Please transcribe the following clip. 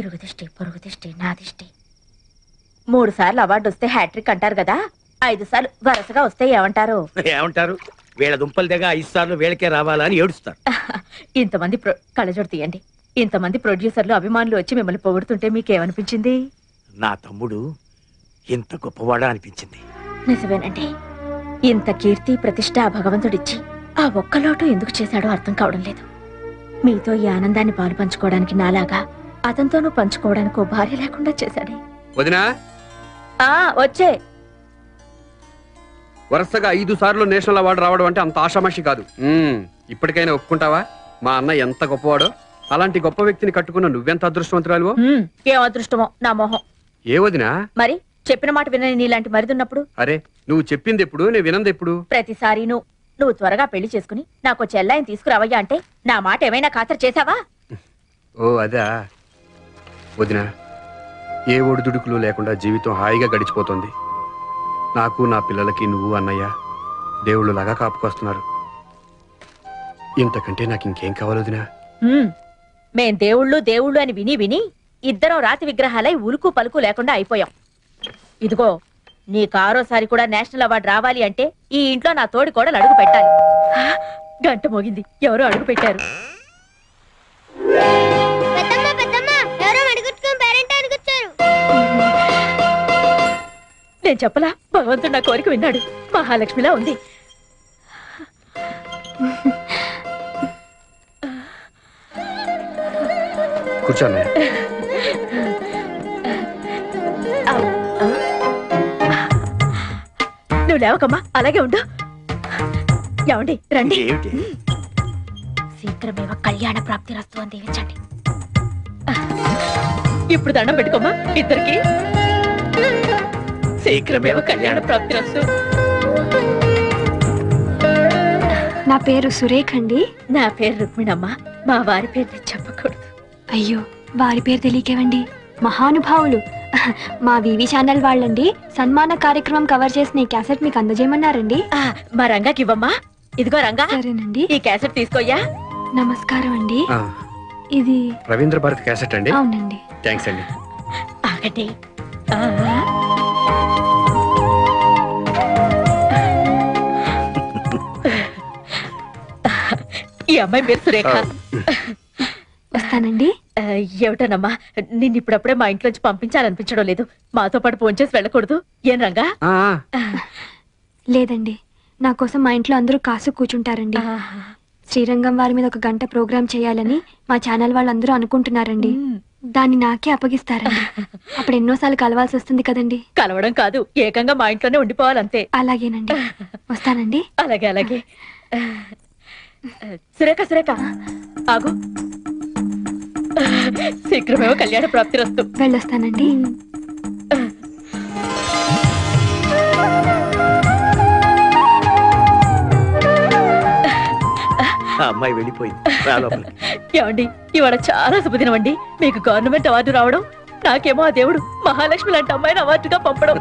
ఇరుగు దిష్టి, పొరుగు దిష్టి, నా దిష్టి. 3 సార్లు అవార్డు వస్తే హ్యాట్రిక్ అంటారు కదా, 5 సార్లు వరుసగా వస్తే ఏమంటారు? ఏమంటారు? వీళ్ళ దుంపల దగ్గర 5 సార్లు వీళ్ళకే రావాలని ఏడుస్తారు. ఇంతమంది కళ్ళజోడు తీయండి. ఇంతమంది ప్రొడ్యూసర్లు, అభిమానులు వచ్చి మిమ్మల్ని పొగుడుతుంటే మీకేమనిపించింది? నా తమ్ముడు ఇంత గొప్పవాడా అనిపించింది. నిజమేనండి. ఇంత కీర్తి ప్రతిష్ట ఆ భగవంతుడిచ్చి ఆ ఒక్క లోటు ఎందుకు చేశాడో అర్థం కావడం లేదు. మీతో ఈ ఆనందాన్ని పాలు పంచుకోవడానికి నాలాగా అతనితోనూ పంచుకోవడానికి ఓ భార్య లేకుండా చేశాడే. వదినా వచ్చే వరుసగా 5 సార్లు నేషనల్ అవార్డు రావడం అంటే అంత ఆషామాషి కాదు. ఇప్పటికైనా ఒప్పుకుంటావా? మా అన్న ఎంత గొప్పవాడో. అలాంటి గొప్ప వ్యక్తిని కట్టుకున్న నువ్వెంత అదృష్టవంతురాలువో. ఏం అదృష్టమో నా మొహం. ఏ వదినా? మరి చెప్పిన మాట వినని నీలాంటి మరిదున్నప్పుడు? అరే, నువ్వు చెప్పింది ఎప్పుడు, నేను వినంది ఎప్పుడు? ప్రతిసారి నువ్వు త్వరగా పెళ్లి చేసుకుని నాకు చెల్లాయిని తీసుకురావయ్యా అంటే నా మాట ఏమైనా ఖాతరు చేశావా? ఓ అదా వదినా, ఏ ఒడిదుడుకులు లేకుండా జీవితం హాయిగా గడిచిపోతుంది. నాకు, నా పిల్లలకి నువ్వు అన్నయ్య దేవుళ్ళలాగా కాపుకొస్తున్నారు. ఇంతకంటే నాకు ఇంకేం కావాలి వదినా? మేం దేవుళ్ళు అని విని విని ఇద్దరం రాతి విగ్రహాలై ఉలుకు పలుకు లేకుండా అయిపోయాం. ఇదిగో నీ 6వ కూడా నేషనల్ అవార్డు రావాలి అంటే ఈ ఇంట్లో నా తోడి కోడలు అడుగు పెట్టాలి. గంట మోగింది, ఎవరో అడుగు పెట్టారు. నేను చెప్పలా, భగవంతుడు నా కోరిక విన్నాడు. మహాలక్ష్మిలా ఉంది. కూర్చోండి. నువ్వు లేవకమ్మా, అలాగే ఉండు. ఏమండి రండి. శీఘ్రమేవ కళ్యాణ ప్రాప్తి రస్తు అని దీవించండి. ఇప్పుడు దండం పెట్టుకోమ్మా ఇద్దరికి. శీఘ్రమేవ కళ్యాణ ప్రాప్తి రస్తు. నా పేరు సురేఖ అండి. నా పేరు రుక్మిణమ్మ. మా వారి పేరు చెప్పకూడదు. అయ్యో, వారి పేరు తెలియకేవండి. మహానుభావులు. మా వివి ఛానల్ వాళ్ళండి సన్మాన కార్యక్రమం కవర్ చేసిన ఈ క్యాసెట్ మీకు అందజేయమన్నారండి. మా రంగాకి ఇవ్వమ్మా. ఇదిగో రంగా. సరేనండి. ఈ క్యాసెట్ తీసుకోయ్యా. నమస్కారం అండి. ఇది రవీంద్ర భారత్ క్యాసెట్ అండి? అవునండి. థ్యాంక్స్ అండి. ఆగండి. ఈ అమ్మాయి పేరు సురేఖ. వస్తానండి. ఏమిటనమ్మా, నిన్ను ఇప్పుడప్పుడే మా ఇంట్లోంచి పంపించాలనిపించడం లేదు. మాతో పాటు ఫోన్ చేసి వెళ్ళకూడదు ఏం రంగా? లేదండి, నా కోసం మా ఇంట్లో అందరూ కాసు కూర్చుంటారండి. శ్రీరంగం వారి మీద 1 గంట ప్రోగ్రామ్ చేయాలని మా ఛానల్ వాళ్ళందరూ అనుకుంటున్నారండి. దాన్ని నాకే అప్పగిస్తారండి. అప్పుడు ఎన్నోసార్లు కలవాల్సి వస్తుంది కదండి. కలవడం కాదు, ఏకంగా మా ఇంట్లోనే ఉండిపోవాలంతే. అలాగేనండి, వస్తానండి. అలాగే అలాగే. సురేఖ సురేఖ ఆగు. శీఘ్రమేమో కళ్యాణ ప్రాప్తి రస్తు. వెళ్ళొస్తానండి. అమ్మాయి వెళ్ళిపోయింది. ఏమండి, ఇవాళ చాలా శుభదినం అండి. మీకు గవర్నమెంట్ అవార్డు రావడం, నాకేమో ఆ దేవుడు మహాలక్ష్మి లాంటి అమ్మాయిని అవార్డుగా పంపడం.